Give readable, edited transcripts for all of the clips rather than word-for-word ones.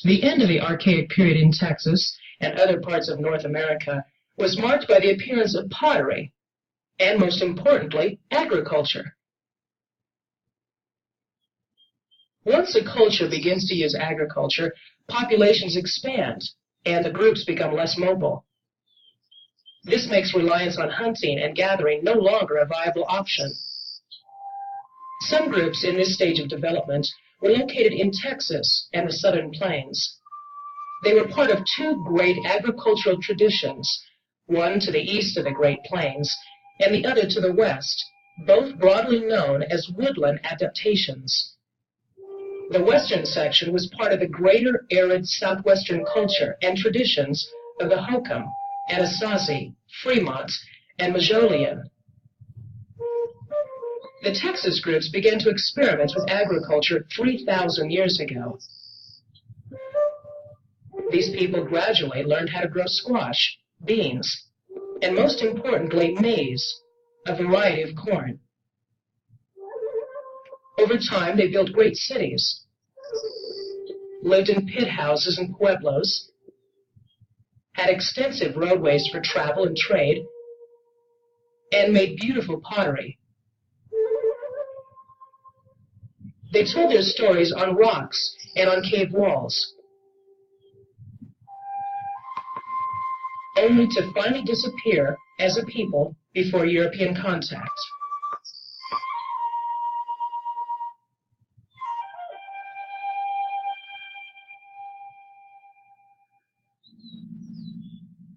The end of the Archaic period in Texas and other parts of North America was marked by the appearance of pottery and, most importantly, agriculture. Once a culture begins to use agriculture, populations expand and the groups become less mobile. This makes reliance on hunting and gathering no longer a viable option. Some groups in this stage of development were located in Texas and the Southern Plains. They were part of two great agricultural traditions, one to the east of the Great Plains and the other to the west, both broadly known as woodland adaptations. The western section was part of the greater arid southwestern culture and traditions of the Hokum, Anasazi, Fremont, and Mojolian. The Texas groups began to experiment with agriculture 3,000 years ago. These people gradually learned how to grow squash, beans, and most importantly, maize, a variety of corn. Over time, they built great cities, lived in pit houses and pueblos, had extensive roadways for travel and trade, and made beautiful pottery. They told their stories on rocks and on cave walls, only to finally disappear as a people before European contact.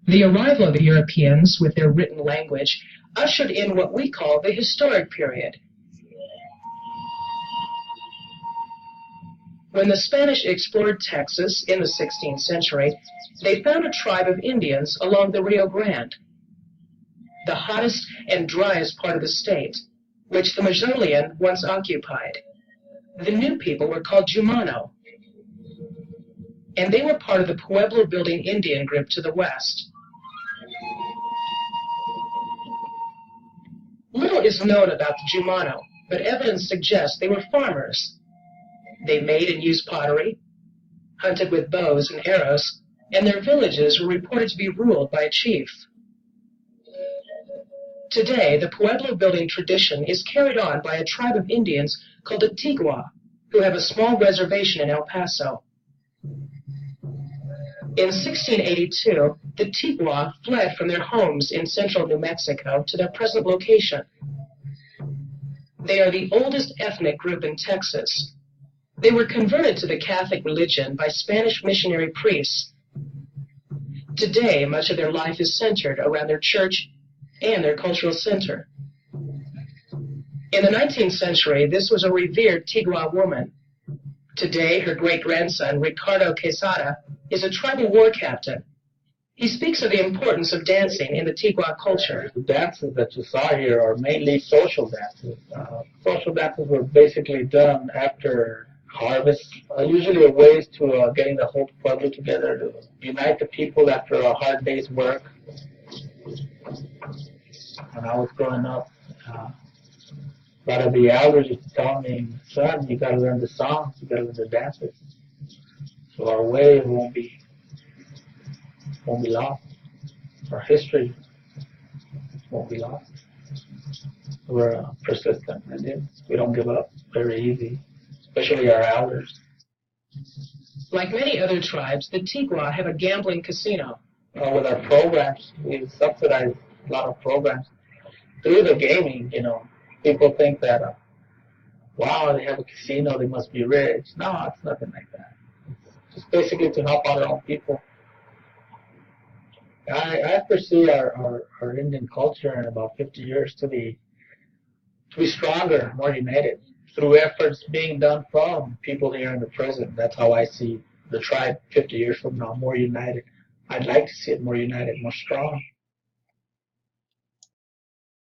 The arrival of the Europeans with their written language ushered in what we call the historic period. When the Spanish explored Texas in the 16th century, they found a tribe of Indians along the Rio Grande, the hottest and driest part of the state, which the Mojolian once occupied. The new people were called Jumano, and they were part of the Pueblo building Indian group to the west. Little is known about the Jumano, but evidence suggests they were farmers. They made and used pottery, hunted with bows and arrows, and their villages were reported to be ruled by a chief. Today, the Pueblo building tradition is carried on by a tribe of Indians called the Tigua, who have a small reservation in El Paso. In 1682, the Tigua fled from their homes in central New Mexico to their present location. They are the oldest ethnic group in Texas. They were converted to the Catholic religion by Spanish missionary priests. Today, much of their life is centered around their church and their cultural center. In the 19th century, this was a revered Tigua woman. Today, her great-grandson, Ricardo Quesada, is a tribal war captain. He speaks of the importance of dancing in the Tigua culture. The dances that you saw here are mainly social dances. Social dances were basically done after harvest, usually a way to getting the whole Pueblo together to unite the people after a hard day's work. When I was growing up, a lot of the elders used to tell me, son, you got to learn the songs, you got to learn the dances. So our way won't be lost. Our history won't be lost. We're persistent Indians. We don't give up very easy, especially our elders. Like many other tribes, the Tigua have a gambling casino. With our programs, we subsidize a lot of programs. Through the gaming, people think that, wow, they have a casino, they must be rich. No, it's nothing like that. It's just basically to help out our own people. I foresee our Indian culture in about 50 years to be stronger, more united, through efforts being done from people here in the present. That's how I see the tribe 50 years from now, more united. I'd like to see it more united, more strong.